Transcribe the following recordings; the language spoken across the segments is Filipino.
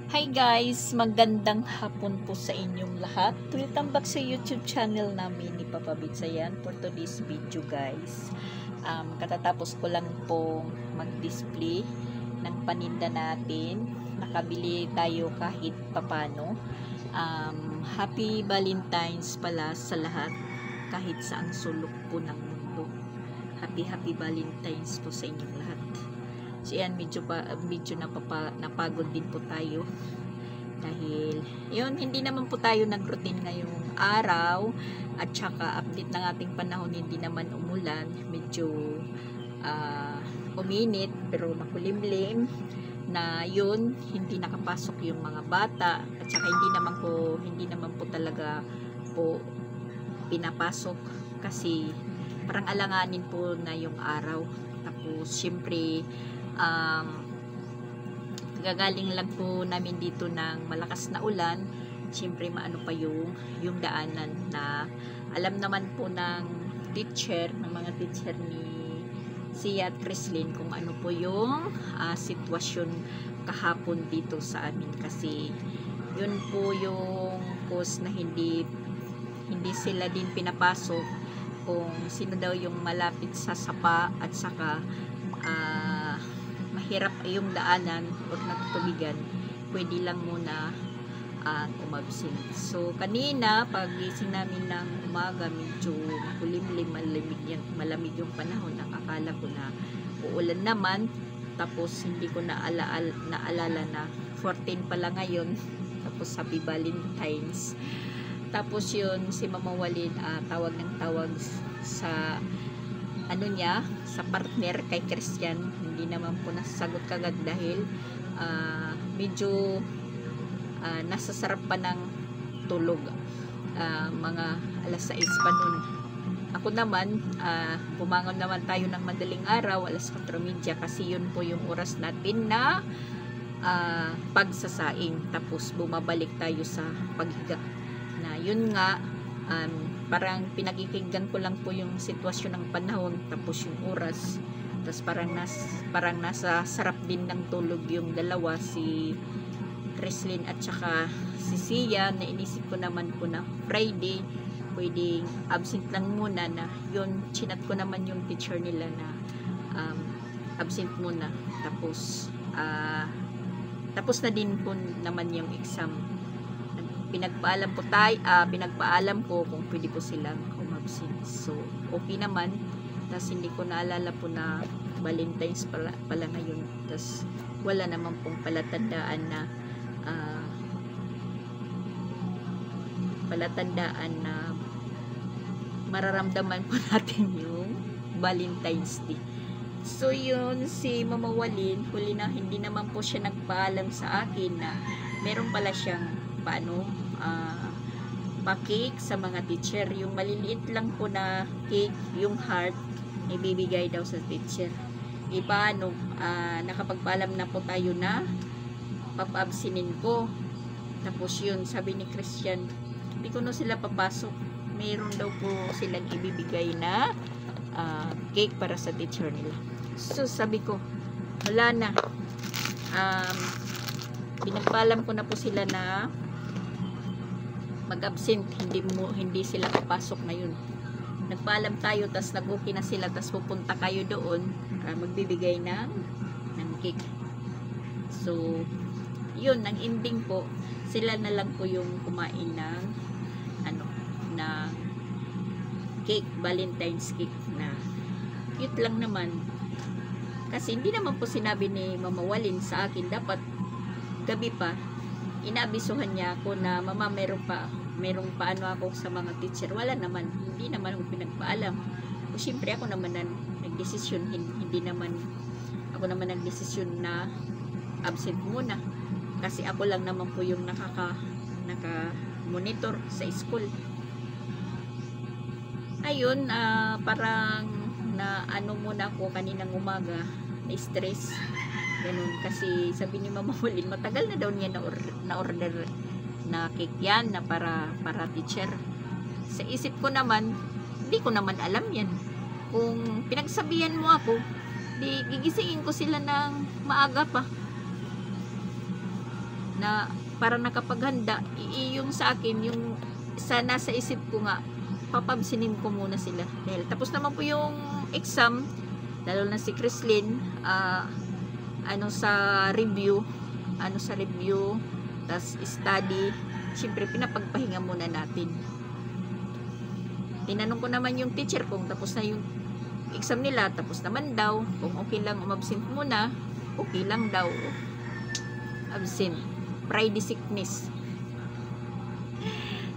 Hi guys! Magandang hapon po sa inyong lahat. Welcome back sa YouTube channel namin ni Papa Bitsayan for today's video guys. Katatapos ko lang po mag-display ng paninda natin. Nakabili tayo kahit papano. Happy Valentine's pala sa lahat kahit saang sulok po ng mundo. Happy Valentine's po sa inyong lahat. So yan, medyo napagod din po tayo dahil yun, hindi naman po tayo nag-routine ngayong araw at saka update ng ating panahon, hindi naman umulan, medyo uminit pero makulimlim na yun, hindi nakapasok yung mga bata at saka hindi naman po talaga po pinapasok kasi parang alanganin po na yung araw. Tapos syempre gagaling lang po namin dito ng malakas na ulan. Siyempre maano pa yung daanan na alam naman po ng mga teacher ni Sia at Chrislyn kung ano po yung sitwasyon kahapon dito sa amin kasi yun po yung cause na hindi sila din pinapasok kung sino daw yung malapit sa sapa at saka mahirap yung daanan o nagtubigan, pwede lang muna umabsent. So kanina pagising namin ng umaga, medyo makulimlim, malamig yung panahon. Nakakala ko na uulan naman, tapos hindi ko naalala na 14 pala ngayon, tapos Happy Valentine's. Tapos yun, si Mama Walid tawag ng tawag sa sa partner kay Christian. Hindi naman po nasasagot kagad dahil medyo nasasarap pa ng tulog, mga alas 6 pa nun. Ako naman, bumangon naman tayo ng madaling araw, alas 4:30 kasi yun po yung oras natin na pagsasaing, tapos bumabalik tayo sa paghiga na yun nga. Parang pinakikinggan ko lang po yung sitwasyon ng panahon tapos yung oras, tapos parang nasa sarap din ng tulog yung dalawa, si Chrislyn at saka si Sia, na inisip ko naman po na Friday pwedeng absent lang muna, na yun, chinat ko naman yung teacher nila na absent muna, tapos na din po naman yung exam. Pinagpaalam ko kung pwede po silang umabsent. So, okay naman. Tapos hindi ko naalala po na Valentine's pala ngayon. Tapos wala naman pong palatandaan na mararamdaman po natin yung Valentine's Day. So yun, si Mama Walin, huli na hindi naman po siya nagpaalam sa akin na meron pala siyang pa-cake sa mga teacher. Yung maliliit lang po na cake, yung heart, ibibigay daw sa teacher. Paano, nakapagpaalam na po tayo na papa-absinin ko. Tapos yun, sabi ni Christian, hindi ko na sila papasok. Mayroon daw po silang ibibigay na cake para sa teacher nila. So sabi ko, wala na. Pinagpaalam ko na po sila na mag-absent, hindi sila papasok na yun. Nagpaalam tayo, tas nag-okay na sila, tas pupunta kayo doon, magbibigay ng cake. So yun, ang ending po, sila na lang po yung kumain ng na cake, Valentine's cake na cute lang naman. Kasi hindi naman po sinabi ni Mama Walin sa akin, dapat gabi pa inabisuhan niya ako na, Mama, merong pa ako sa mga teacher. Wala naman, hindi naman ako pinagpaalam. O syempre ako naman nagdesisyon, hindi naman ako nagdesisyon na absent muna kasi ako lang naman po yung naka monitor sa school. Ayun, parang muna ako kaninang umaga, na stress ganun, kasi sabi ni Mama Walin, matagal na daw niya na order na cake yan na para teacher. Sa isip ko naman, hindi ko naman alam yan. Kung pinagsabihan mo ako, di gigisingin ko sila ng maaga pa. na para nakapaghanda. Yung sa akin, yung sa nasa isip ko nga, papabsinin ko muna sila. Dahil tapos naman po yung exam, lalo na si Chrislyn, sa review, tas study, syempre pinapagpahinga muna natin. Tinanong ko naman yung teacher kung tapos na yung exam nila, tapos naman daw, kung okay lang umabsent muna, okay lang daw. Absent. Friday sickness.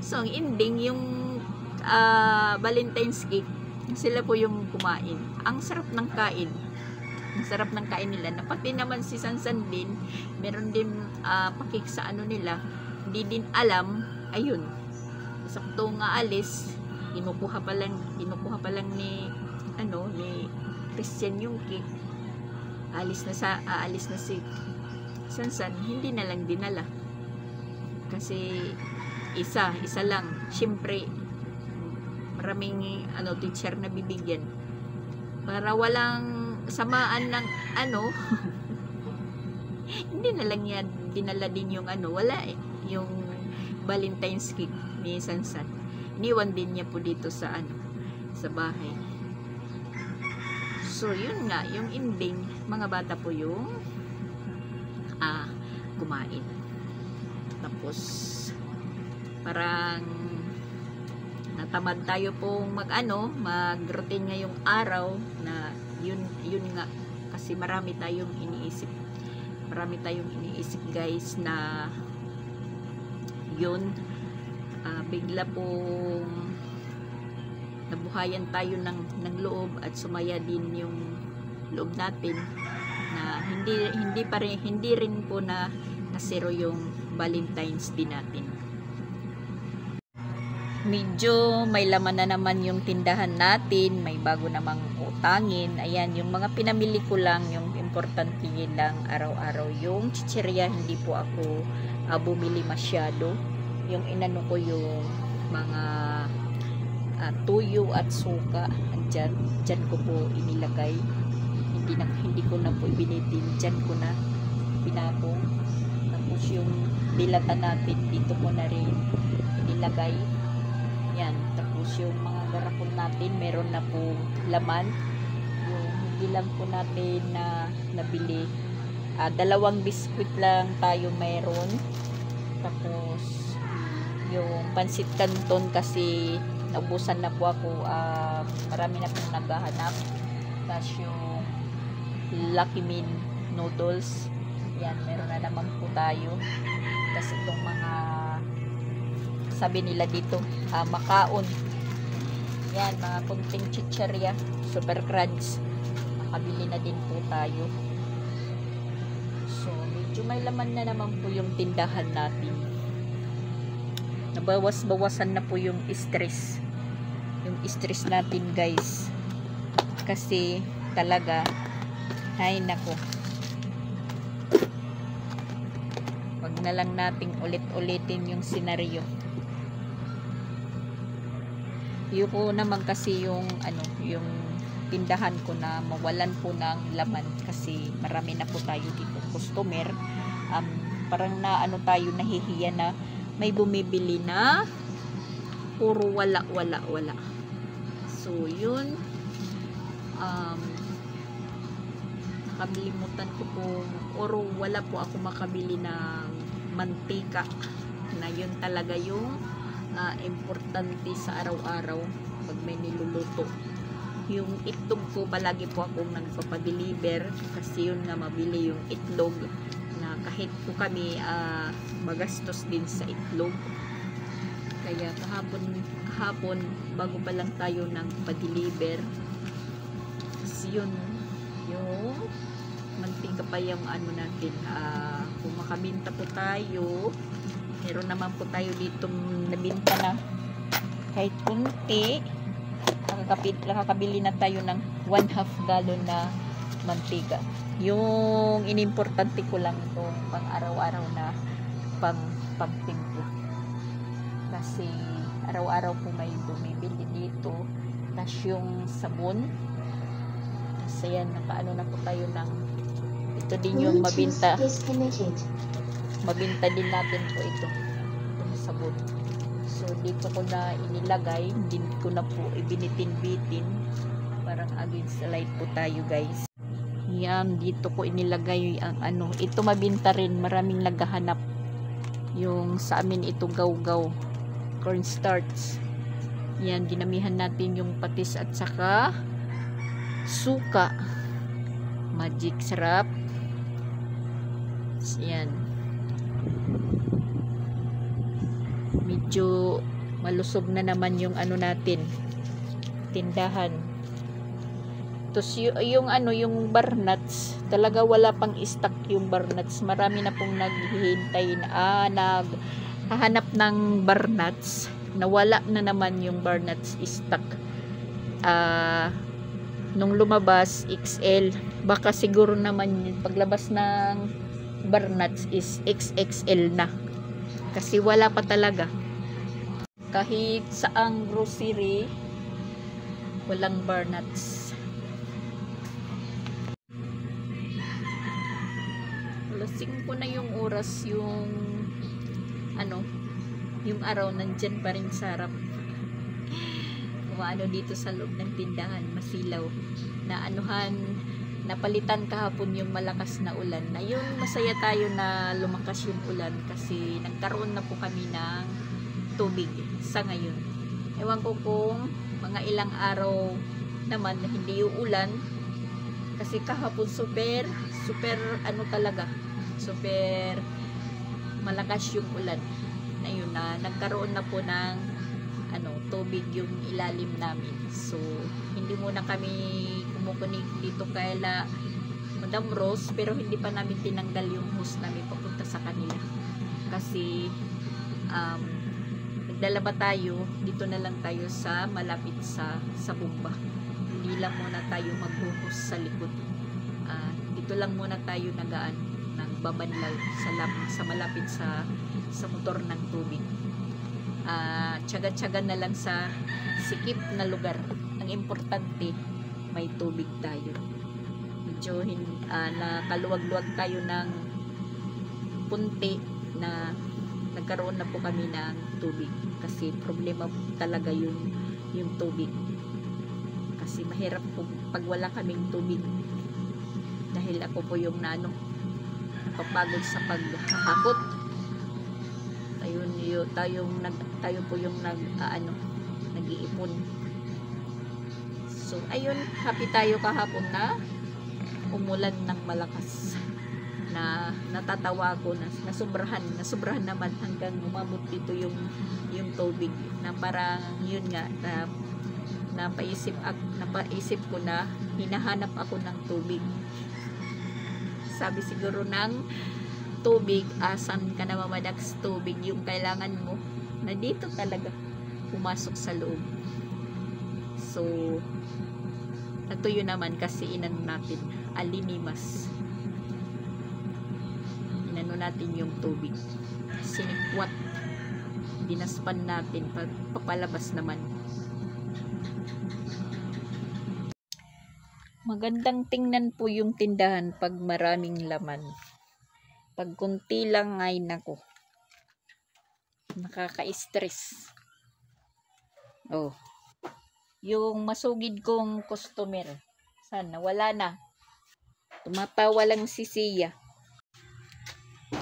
So, ang ending, yung Valentine's cake, sila po yung kumain. Ang sarap ng kain. Ang sarap ng kain nila. Na pati naman si Sansan din, meron din pakik sa ano nila, hindi din alam, ayun. Sakto nga alis, kinukuha pa lang ni Christian yung cake. Aalis na si Sansan, hindi na lang dinala. Kasi isa lang. Siyempre, maraming teacher na bibigyan. Para walang samaan ng hindi na lang yan dinala din yung wala yung Valentine's cake ni Sansan. Iniwan din niya po dito sa sa bahay. So, yun nga, yung ending, mga bata po yung kumain. Tapos, parang natamad tayo pong mag-routine ngayong araw na yun nga, kasi marami tayong iniisip guys na yun, bigla pong nabuhayan tayo ng loob at sumaya din yung loob natin na hindi rin po na nasiro yung Valentine's Day natin. Medyo may laman na naman yung tindahan natin, may bago namang utangin. Ayan, yung mga pinamili ko lang, yung importante lang araw-araw. Yung chichirya, hindi po ako bumili masyado. Yung inano ko yung mga tuyo at suka, dyan ko po inilagay. Hindi ko na po ibinitin, dyan ko na pinapong. Tapos yung dilata natin, dito ko na rin inilagay. Yan, tapos yung mga garapon natin, meron na po laman. Yung hindi lang po natin na nabili, 2 biskuit lang tayo meron. Tapos yung pansit canton kasi naubusan na po ako, marami na pong naghahanap. Tapos yung Lucky Min noodles, yan, meron na naman po tayo. Tapos itong mga sabi nila dito, makaon, yan, mga kunting chichirya, super crunch, makabili na din po tayo. So medyo may laman na naman po yung tindahan natin. Nabawas-bawasan na po yung stress natin guys, kasi talaga, ay nako, wag na lang nating ulit-ulitin yung senaryo. Yung po naman kasi yung tindahan ko na mawalan po ng laman kasi marami na po tayo dito customer. Parang tayo nahihiya na may bumibili na puro wala. So yun, nakalimutan ko po, or wala po ako makabili ng mantika, na yun talaga yung importante sa araw-araw pag may niluluto. Yung itlog ko, palagi po akong nagpapadeliver kasi yun nga, mabili yung itlog, na kahit po kami magastos din sa itlog. Kaya kahapon bago pa lang tayo nagpa-deliver, kasi yun yung mantika pa yung natin, kung makabinta po tayo, meron naman po tayo dito nabinta na kahit kunti, nakakabili na tayo ng 1/2 gallon na mantika. Yung inimportante ko lang itong pang araw-araw na pagtimpla, kasi araw-araw po may bumibili dito. Tas yung sabon, kasi yan, nakaano na po tayo ng ito din yung mabinta. mabinta din natin po ito. Itong sabon. So, dito ko na inilagay. Hindi ko na po ibinitin-bitin. Parang against the light po tayo, guys. Yan, dito ko inilagay ang ano. Ito mabinta rin. Maraming naghahanap. Yung sa amin ito gaw-gaw. Cornstarch. Yan, dinamihan natin yung patis at saka suka. Magic sarap. Yan. Medyo malusog na naman yung ano natin. Tindahan. Tapos yung ano, yung bar nuts, talaga wala pang stock yung bar nuts. Marami na pong naghihintay na naghahanap ng bar nuts. Nawala na naman yung bar nuts stock. Nung lumabas XL, baka siguro naman yung paglabas ng bar nuts is XXL na. Kasi wala pa talaga. Kahit saang grocery, walang bar nuts. Lasing ko na yung oras, yung ano, yung araw nandyan pa rin sa harap. Ano dito sa loob ng tindahan, masilaw. Na anuhan, napalitan kahapon yung malakas na ulan. Na yun, masaya tayo na lumakas yung ulan kasi nagkaroon na po kami ng tubig sa ngayon. Ewan ko kung mga ilang araw naman na hindi uulan kasi kahapon super ano talaga, super malakas yung ulan. Na yun na nagkaroon na po ng tubig yung ilalim namin. So, hindi muna kami kumukunig dito kaila Madam Rose, pero hindi pa namin tinanggal yung hose namin papunta sa kanila. Kasi, naglalaba tayo, dito na lang tayo sa malapit sa bomba. Hindi lang muna tayo maghuhos sa likod. Dito lang muna tayo nagaan ng babanlaw sa malapit sa motor ng tubig. Tsaga-tsaga na lang sa sikip na lugar. Ang importante, may tubig tayo. Medyo nakaluwag-luwag tayo ng punti na nagkaroon na po kami ng tubig. Kasi problema talaga yung tubig. Kasi mahirap po pag wala kaming tubig. Dahil ako po yung napapagod sa paghahakot. Tayo po yung nag-iipon. So, ayun, happy tayo kahapon na umulan ng malakas. Na natatawa ako na nasobrahan naman hanggang umabot dito yung tubig na parang yun nga napaisip ko na hinahanap ako ng tubig. Sabi siguro ng tubig, asan ka na mamadags tubig, yung kailangan mo na dito talaga pumasok sa loob. So, natuyo naman kasi inano natin, alinimas. Inano natin yung tubig. Sinikwat. Dinaspan natin, papalabas naman. Magandang tingnan po yung tindahan pag maraming laman. Pag kunti lang ay nako, nakaka-stress. Oh, yung masugid kong customer, sana wala na. Tumatawa lang si Sia.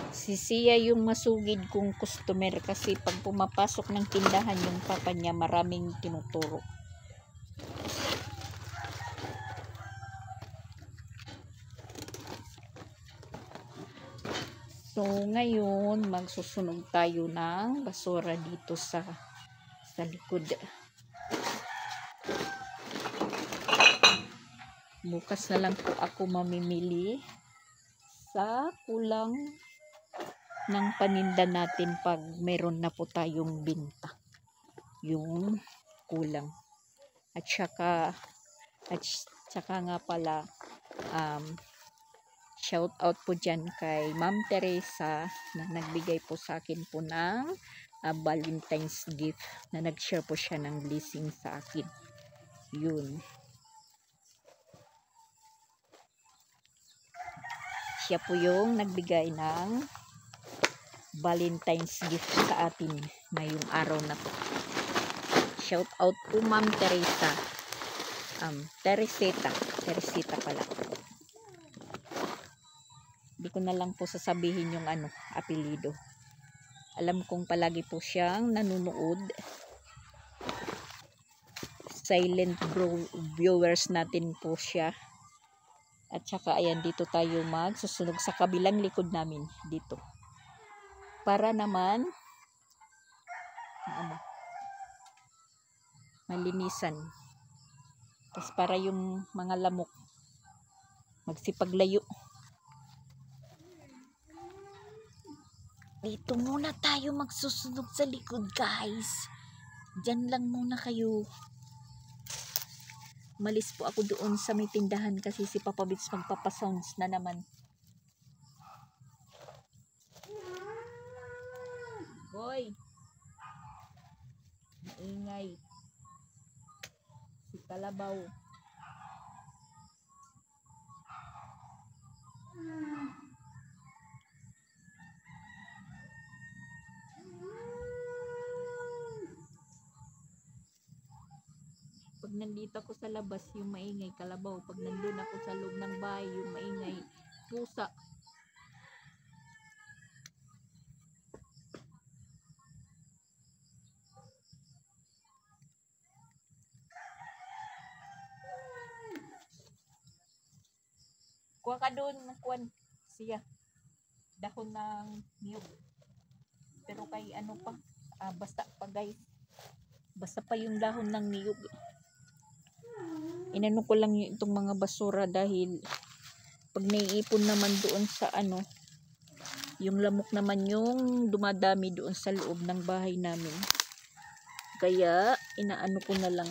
Si Sia yung masugid kong customer kasi pag pumapasok ng tindahan yung papa niya maraming tinuturo. So, ngayon, magsusunog tayo ng basura dito sa likod. Bukas na lang po ako mamimili sa kulang ng paninda natin pag meron na po tayong binta. Yung kulang. At saka nga pala, shout out po dyan kay Ma'am Teresa na nagbigay po sa akin po ng Valentine's gift na nag-share po siya ng blessing sa akin. Yun. Siya po yung nagbigay ng Valentine's gift sa atin ngayong araw na to. Shout out po Ma'am Teresa. Teresita pala. Hindi ko na lang po sasabihin yung apelido. Alam kong palagi po siyang nanonood. Silent viewers natin po siya. At saka ayan, dito tayo magsusunog sa kabilang likod namin dito. Para naman malinisan. Tapos para yung mga lamok magsipaglayo. Dito muna tayo magsusunog sa likod, guys. Diyan lang muna kayo. Malis po ako doon sa may tindahan kasi si Papa Bits magpapasounds na naman. Boy! Maingay. Si Kalabaw. Pag nandito ako sa labas, yung maingay Kalabaw. Pag nandun ako sa loob ng bahay, yung maingay pusa. Kuha ka doon, kuwan siya. Dahon ng niyog. Pero kay pa, basta pa guys. Basta pa yung dahon ng niyog. Inano ko lang itong mga basura dahil pag naiipon naman doon sa yung lamok naman yung dumadami doon sa loob ng bahay namin. Kaya inaano ko na lang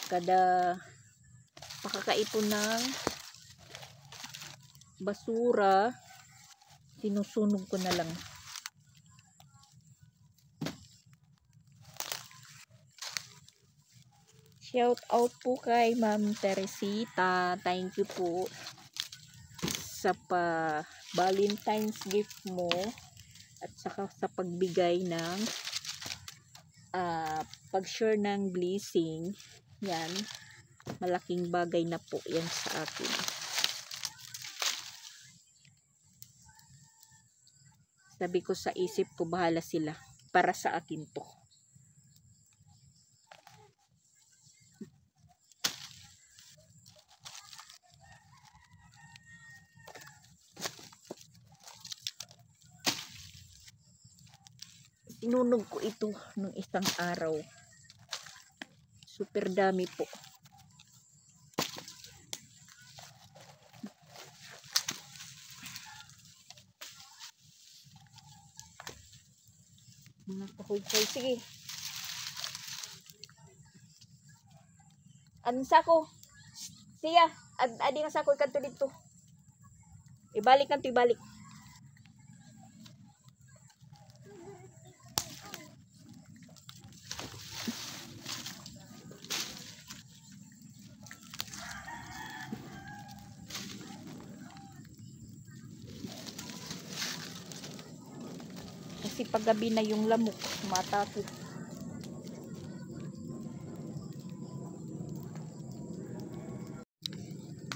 kada pakakaipon ng basura, sinusunog ko na lang. Shout out po kay Ma'am Teresita. Thank you po sa Valentine's gift mo at saka sa pagbigay ng pag-share ng blessing. Yan, malaking bagay na po yan sa akin. Sabi ko sa isip ko, bahala sila, para sa akin to. Sinunog ko ito nung isang araw. Super dami po. Mga kahoy-hoy. Sige. Anong sako? Siya. Adi nga sako ikanto dito. Ibalik kanto, ibalik. Kasi paggabi na yung lamok, tumatakot.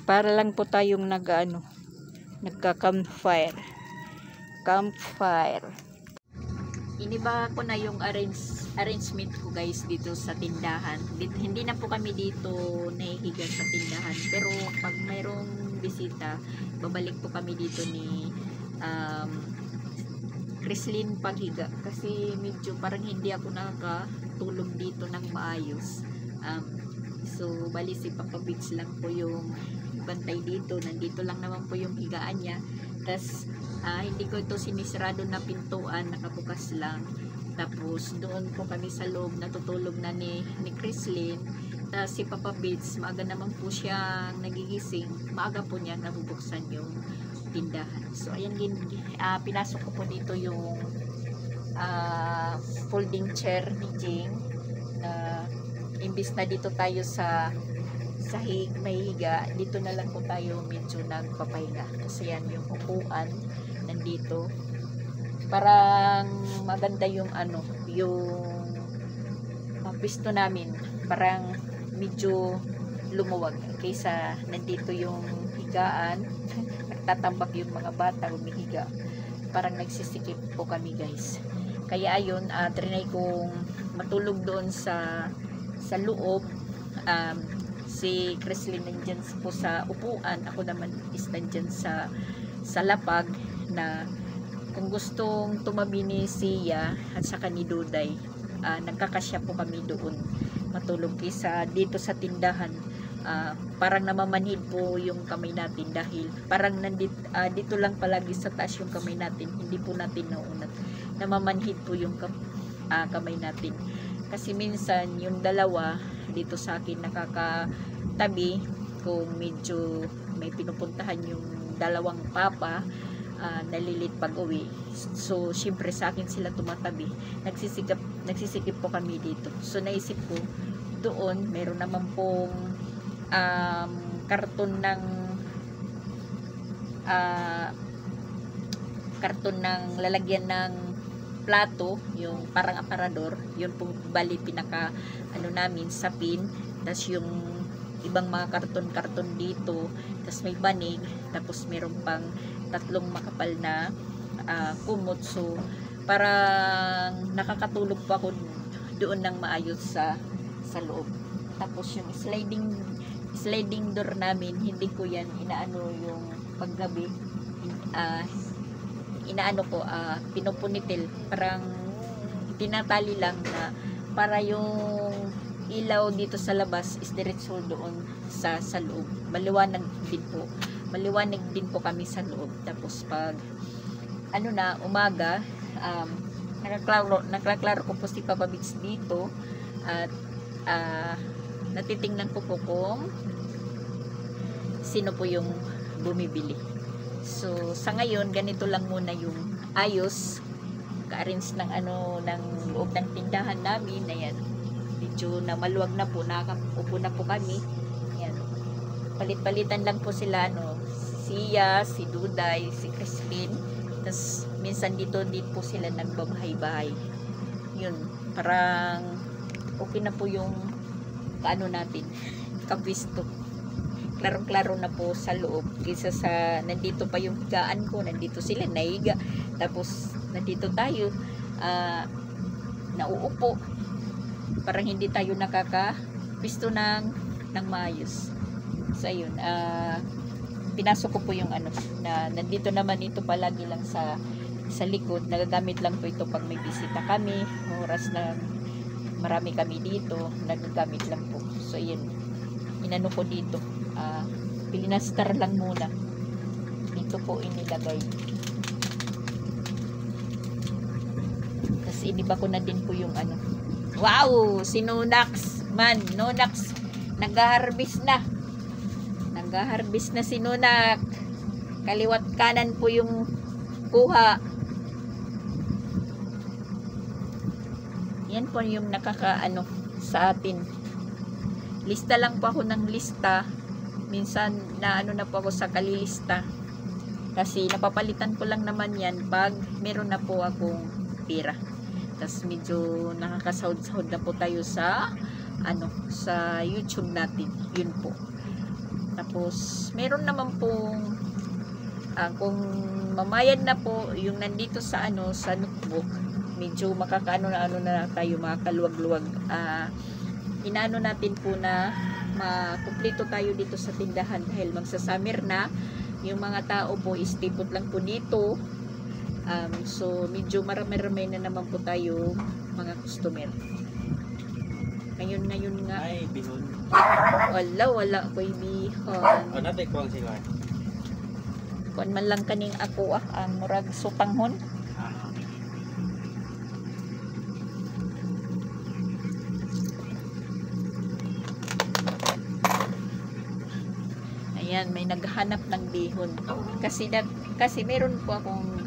Para lang po tayong nagka-campfire. Campfire. Iniba ko na yung arrangement ko guys dito sa tindahan. Hindi na po kami dito nahihiga sa tindahan. Pero pag mayroong bisita, babalik po kami dito ni Chrislyn paghiga kasi medyo parang hindi ako nakakatulog dito ng maayos. So bali si Papa Bits lang po yung bantay dito, nandito lang naman po yung higaan niya. Tas hindi ko ito sinisrado na pintuan, nakabukas lang. Tapos doon po kami sa loob, natutulog na ni Chrislyn. Tas si Papa Bits, maaga naman po siyang nagigising, maaga po niya nabubuksan yung tindahan. So ayan, pinasok ko po dito yung folding chair ni Jing. Imbis na dito tayo sa may higa, dito na lang po tayo medyo nagpapahinga kasi yan yung upuan nandito. parang maganda yung ano, yung pisto namin, parang medyo lumuwag kaysa nandito yung higaan. Nagtatambak yung mga bata humihiga, parang nagsisikip po kami guys. Kaya ayun, trinay kong matulog doon sa loob. Si Creslin nandyan po sa upuan, ako naman is nandyan sa lapag, na kung gustong tumabi ni Sia at saka ni Duday, nagkakasya po kami doon matulog, kaysa dito sa tindahan. Parang namamanhid po yung kamay natin, dahil parang dito lang palagi sa taas yung kamay natin, hindi po natin naunat, namamanhid po yung kamay natin. Kasi minsan yung dalawa dito sa akin nakakatabi kung medyo may pinupuntahan yung dalawang papa, nalilit pag uwi. So syempre sa akin sila tumatabi, nagsisikip po kami dito. So naisip ko, doon meron naman pong karton ng lalagyan ng plato, yung parang aparador, yun pong bali pinaka namin sa pin. Tas yung ibang mga karton dito, tas may banig, tapos meron pang tatlong makapal na kumot. So parang nakakatulog pa ako doon ng maayos sa loob. Tapos yung sliding door namin, hindi ko yan inaano yung paggabi, inaano ko, pinupunitil, parang tinatali lang, na para yung ilaw dito sa labas is diretso doon sa loob. Maliwanag din po kami sa loob. Tapos pag umaga, nakaklaro ko po si Papa Bits dito, at natitingnan ko po kung sino po yung bumibili. So sa ngayon, ganito lang muna yung ayos, ka-arrange ng ng loob ng tindahan namin. Ayan, medyo na maluwag na po, nakaupo na po kami. Ayan, palit-palitan lang po sila, si Sia, si Duday, si Crispin. Tapos minsan dito po sila nagbabahay-bahay. Yun, parang okay na po yung natin, kapisto. Klarong-klaro na po sa loob, kaysa sa nandito pa yung higaan ko, nandito sila naiga, tapos nandito tayo nauupo, parang hindi tayo nakakapisto ng maayos. So ayun, pinasok ko po yung na nandito naman ito palagi lang sa likod, nagagamit lang po ito pag may bisita kami, oras na marami kami dito, nagagamit lang po. So ayun, inano ko dito, pilinastar lang muna dito po inilagay. Tapos iniba ko na din po yung wow, si Nonax nag-harvest na si Nonak. Kaliwat kanan po yung kuha. Yan po yung sa atin. Lista lang po ako ng lista. Minsan na na po ako sa kalilista. Kasi napapalitan ko lang naman yan pag meron na po akong pira. Tapos medyo nakakasahod-sahod na po tayo sa sa YouTube natin. Yun po. Tapos meron naman pong kung mamayad na po yung nandito sa sa notebook, medyo na tayo, makakaluwag-luwag. Inaano natin po na makumpleto tayo dito sa tindahan, dahil magsa-summer na, yung mga tao po istipot lang po dito. So medyo marami-rami na naman po tayo mga customer. Ngayon nga ay bihon. Wala ko bihon. Natin ko sila. Kuan man lang kaning ako ang murag supanghon. Ayan, may naghahanap ng bihon. Kasi meron po akong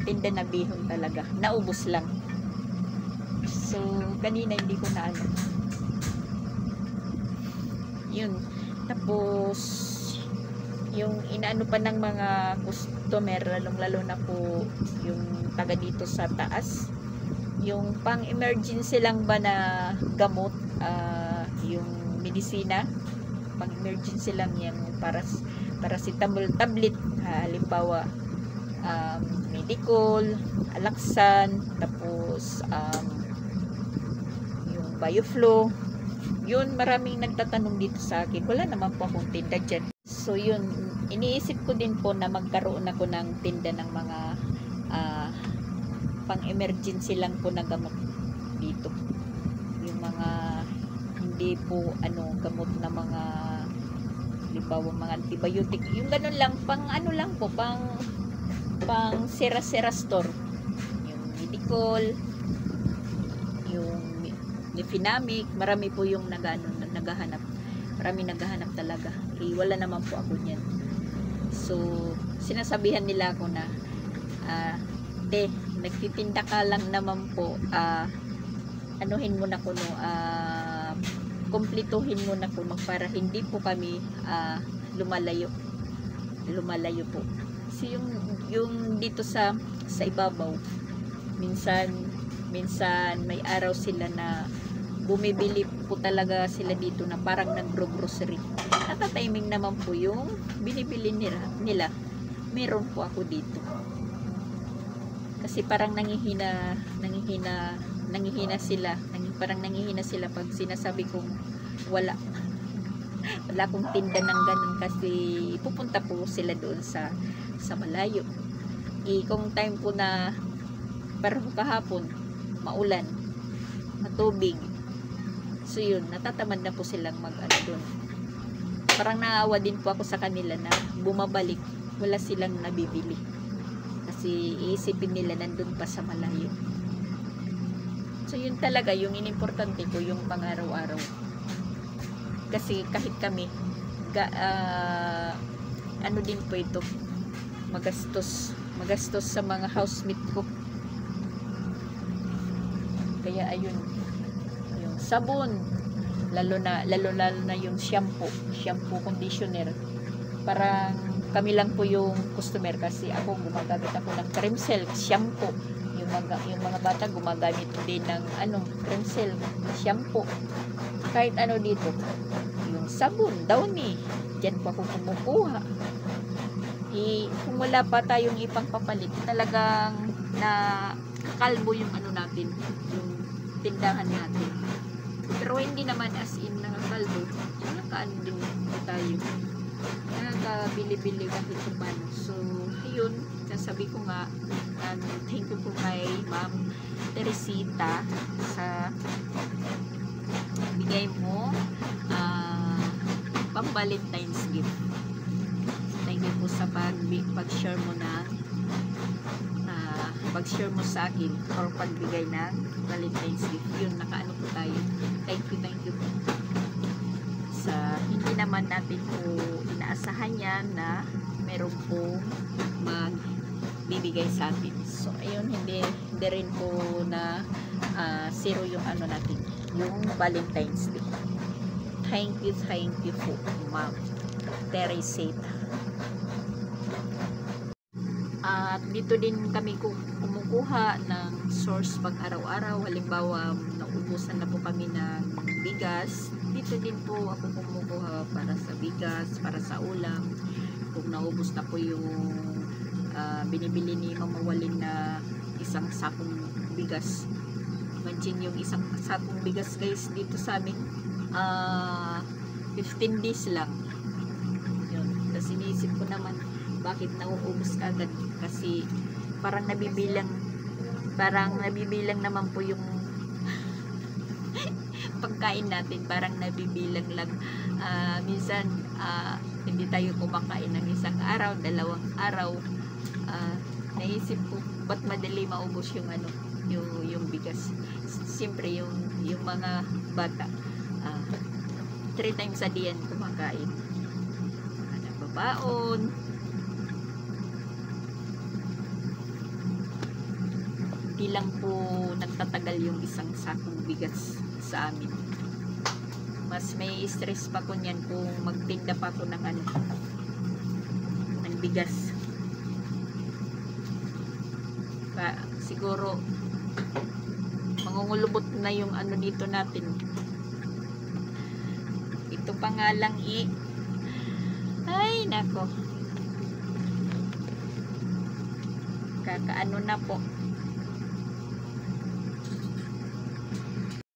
tinda na bihon talaga. Naubos lang. So, kanina hindi ko na yun. Tapos, yung inaano pa ng mga customer, lalong-lalo na po yung taga dito sa taas. Yung pang-emergency lang ba na gamot, yung medisina, pang-emergency lang yan, paracetamol tablet, halimbawa Medicol, Alaxan, tapos yung Bioflow. Yun, maraming nagtatanong dito sa akin. Wala naman po akong tinda dyan. So yun, iniisip ko din po na magkaroon ako ng tinda ng mga pang-emergency lang po na gamot dito. Yung mga hindi po gamot na mga halimbawa mga antibiotic. Yung ganun lang, pang lang po, pang sera-sera store. Yung Medicol, yung Nefenamic, marami po yung naghahanap. Marami naghahanap talaga. Wala naman po ako niyan. So, sinasabihan nila ako na nagtitinda ka lang naman po, anuhin mo na kuno, kumplituhin mo na kuno para hindi po kami lumalayo po. Kasi yung dito sa ibabaw, minsan may araw sila na bumibili po talaga sila dito na parang nagro-grocery. At timing naman po yung binibili nila. Meron po ako dito. Kasi parang nangihina sila. Parang nangihina sila pag sinasabi kong wala akong tinda ng ganun, kasi pupunta po sila doon sa malayo. Kung time po na parang kahapon, maulan, matubig. So yun, natatamad na po silang doon. Parang naawa din po ako sa kanila na bumabalik, wala silang nabibili. Kasi iisipin nila nandun pa sa malayo. So yun talaga, yung inimportante ko, yung pang-araw-araw. Kasi kahit kami, din po ito, magastos sa mga housemate ko. Kaya ayun, yung sabon, lalo na yung shampoo, conditioner, parang kami lang po yung customer, kasi ako gumagamit ako ng Cremsel shampoo. Yung mga bata gumagamit din ng Cremsel shampoo. Kahit dito, yung sabon, Downy, diyan po ako kumukuha. Kung wala pa tayong ipangpapalit, talagang kalbo yung natin, yung tindahan natin. Pero hindi naman as in nakakalbo, nakaano din tayo, nakakabili-bili kahit paano. So yun, sabi ko nga, thank you po kay Ma'am Teresita sa bigay mo pang Valentine's gift. Thank you po sa pag-share mo na pag-share mo sa akin or pagbigay ng Valentine's gift. Yun, nakaano po tayo. Thank you po. Sa hindi naman natin po inaasahan yan na meron po magbibigay sa atin. So ayun, hindi rin po na zero yung natin, yung Valentine's Day. Thank you po, Ma'am Teresita. At dito din kami kumukuha ng source pang araw-araw. Halimbawa, naubusan na po kami ng bigas. Dito din po ako kumukuha para sa bigas, para sa ulam. Kung naubos na po yung binibili ni Mama Walin na isang sakong bigas. Imagine yung isang sakong bigas, guys, dito sa amin 15 days lang. Yun. Tapos iniisip ko naman, bakit nauubos agad? Kasi parang nabibilang naman po yung pagkain natin, parang nabibilang lang. Minsan hindi tayo kumakain ng isang araw, dalawang araw. Naisip ko, ba't madali maubos yung yung bigas? Siyempre yung mga bata 3 times a day yan kumakain. Nagbabaon. Di lang po nagtatagal yung isang sakong bigas sa amin. Mas may stress pa ko niyan kung magtinda pa ko ng ng bigas. siguro mangungulubot na yung ano dito natin. Ito pa nga lang ay nako, kakaano na po.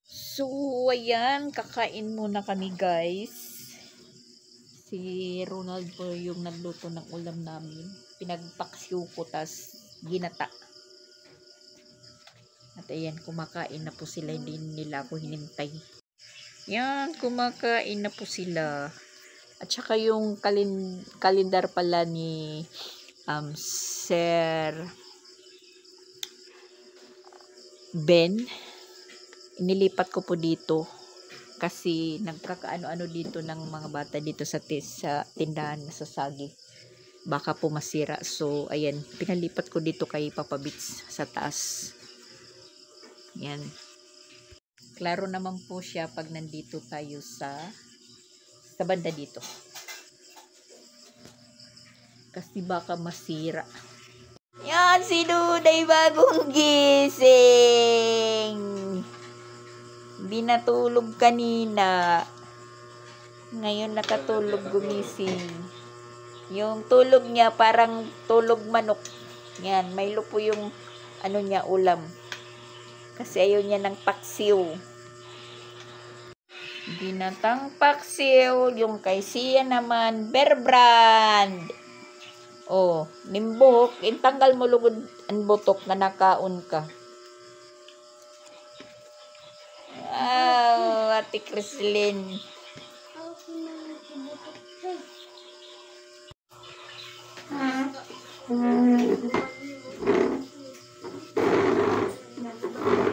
So ayan, kakain muna kami guys. Si Ronald po yung nagluto ng ulam namin, pinagpaksiw ko tas ginata. At ayan, kumakain na po sila, hindi nila ako hinintay. Yan, kumakain na po sila. At saka yung kalendar pala ni Sir Ben, inilipat ko po dito kasi nagkakaano-ano dito ng mga bata dito sa tindahan sa Sagi. Baka po masira. So, ayan, pinalipat ko dito kay Papa Bits sa taas. Yan. Klaro naman po siya pag nandito tayo sa banda dito. Kasi baka masira. Yan, si Duday bagong gising. Hindi natulog kanina. Ngayon nakatulog, gumising. Yung tulog niya parang tulog manok. Yan, may lupo yung ano niya, ulam. Kasi ayaw niya ng paksiw. Ginatang paksiw. Yung kay Sia naman, Bear Brand. Oh, nimbuhok. Intanggal mo lugod ang butok na nakaon ka. Wow, Ate Crislin.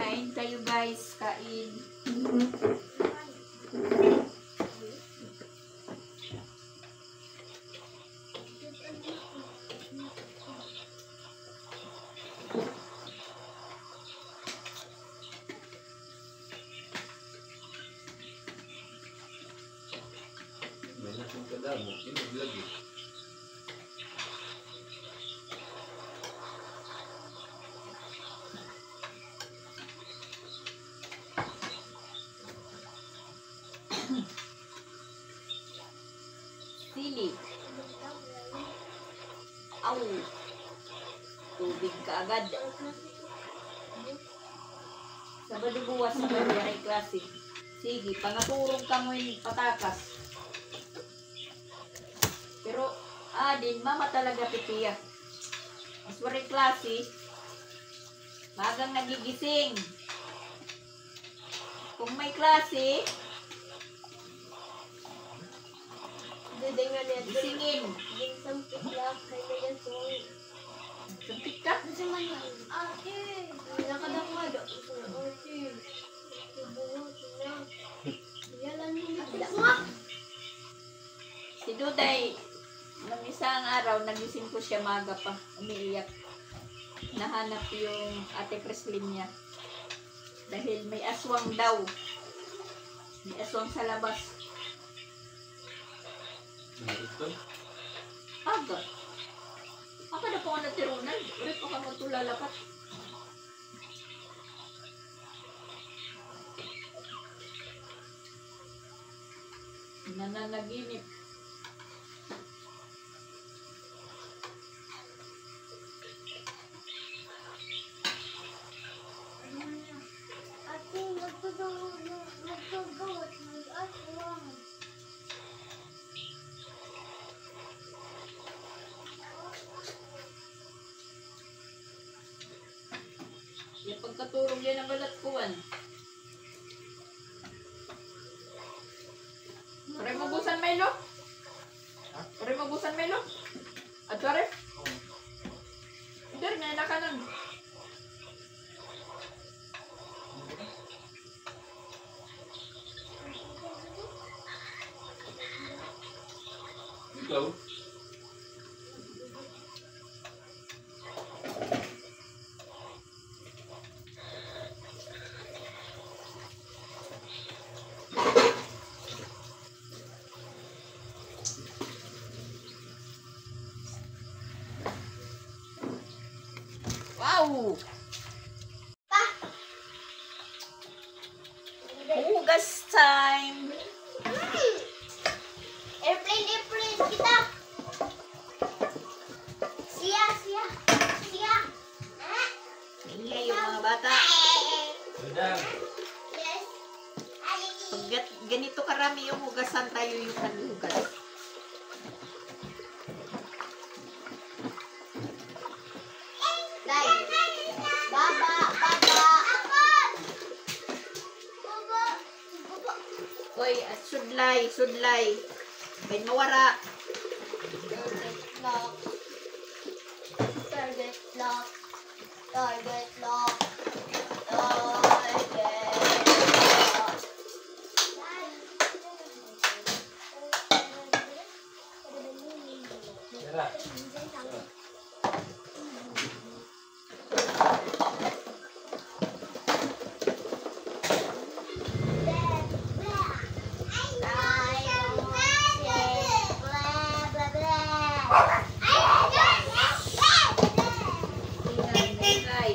Kain kayo guys, kain. Sili. Aw. Tubig ka agad. Sabado buwas sa ay klase. Sige, pangaturong ka mo yung patakas. Pero, din, mama talaga pipiya. Mas waray klase, magang nagigising. Kung may klase, gisingin. Sampit lang, kaya yan soy. Sampit ka? Kasi man yan. Ate! Nakadakad. Ate! Ibulot na. Yalan mo na. Si Duday, nung isang araw, nagising ko siya maga pa, umiiyak. Nahanap yung Ate Crislin niya. Dahil may aswang daw. May aswang sa labas. Aga. Aka na po ka natirunan. Ulit pa ka magtulalapat. Nananaginip. Ate, magpagawat ng aswang. Yung pagkaturog yan ang balat kuwan. Pare mabusan Milo? Pare mabusan Milo? At pare? Hindi rin na kanan. Ikaw? Wow! time. Airplane kita. Siya. Ingay yung mga bata. Udang. Yes. Pag ganito karami yung hugasan, tayo yung naghugas. Dai. Baba. Oy, sudlay. May mawara. Target lock. Tara. Ingay.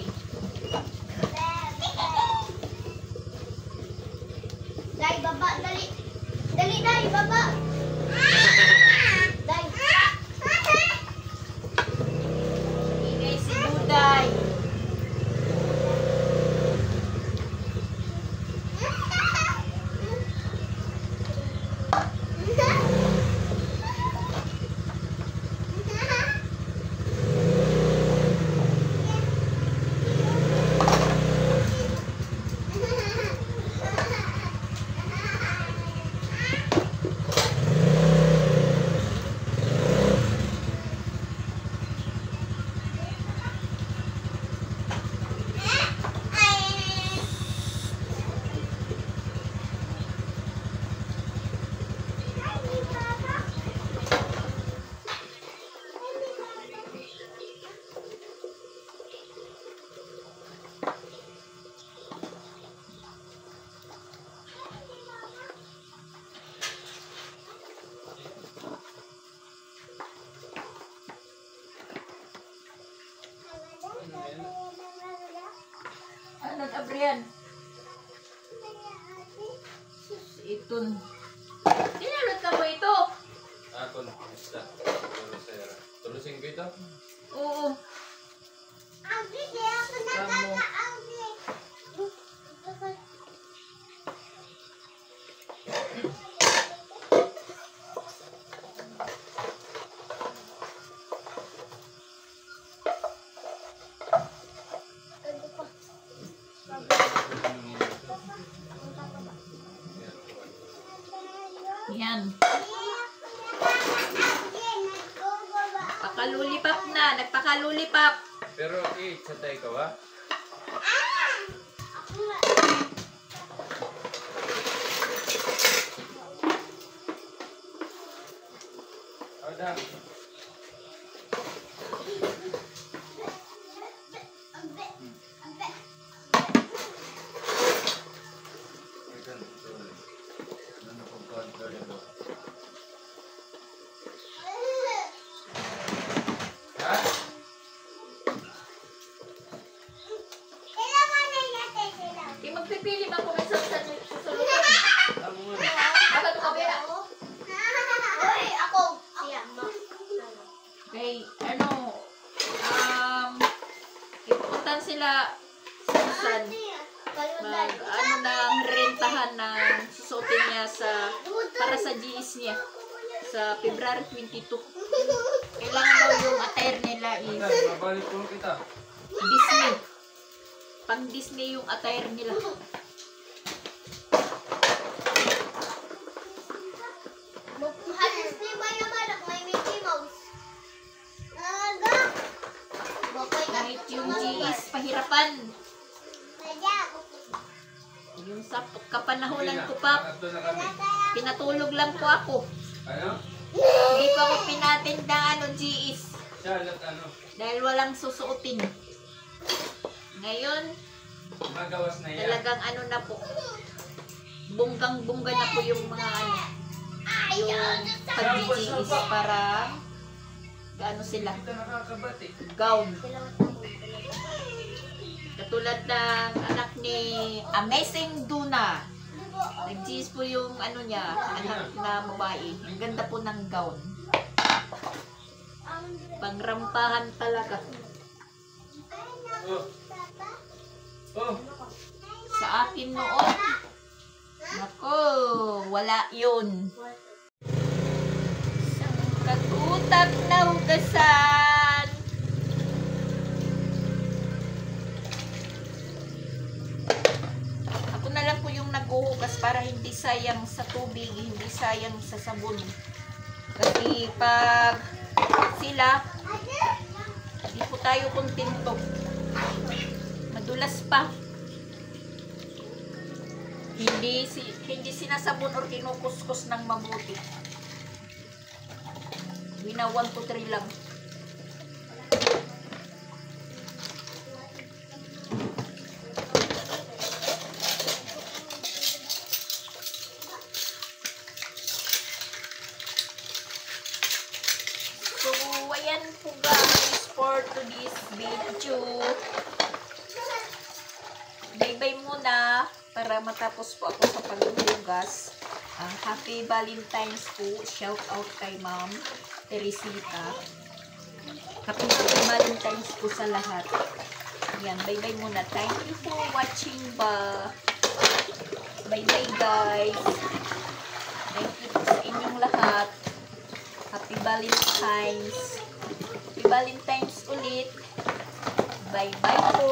Dai, baba, dali. Dali, dai, baba. Dai. Ingay si Buday. Ano Abrian? Itun. Tinalot ka mo ito? Ako na. Basta. Tulusin ko ito. Oo. Tamo. Yan. Pakalulipap na. Nagpakalulipap. Pero satay ka ba? Udang. Di magpipili ba kung isa sa susunod? Baka ito kabila. Hoy, ako. Siya. Okay, ipupuntan sila sa Susan. Nang rentahan ng susuotin niya para sa GS niya sa February 22. Kailangan daw yung attire nila is Mabalik ko kita. Disney. Pang Disney yung attire nila. Halos ni Maya Malak, may Mickey Mouse. Aga. Kahit yung GS pahirapan. Yung sa kapanahonan ko pa, Ito na kami. pinatulog lang po ako. Ano? Hindi pa ako pinatin ng GS. Charlotte, ano? Dahil walang susuotin. Ngayon, Magawas na yan. talagang na po. Bunggang-bungga na po yung mga yung pag-GS para sila, Ito nakakabati. gown. Katulad ng anak ni Amazing Duna. Nag-cheese po yung ano niya, anak na babae. Ang ganda po ng gown. Pangrampahan talaga. Oh. Oh. Sa akin noon. Nako, wala yun. Isang kagutak na hugasan. Ako na lang po yung naghuhugas para hindi sayang sa tubig, hindi sayang sa sabon. Kasi pag sila, hindi po tayo kontento. Madulas pa. Hindi sinasabon or kinukuskus ng mabuti. Wina 1 to 3 lang. So, ayan po guys for today's video. Bye-bye muna para matapos po ako sa paghuhugas. Happy Valentine's po. Shout out kay Ma'am Teresita. Happy Valentine's po sa lahat. Yan, bye-bye muna. Thank you for watching ba. Bye-bye guys. Thank you po sa inyong lahat. Happy Valentine's. Happy Valentine's ulit. Bye-bye po.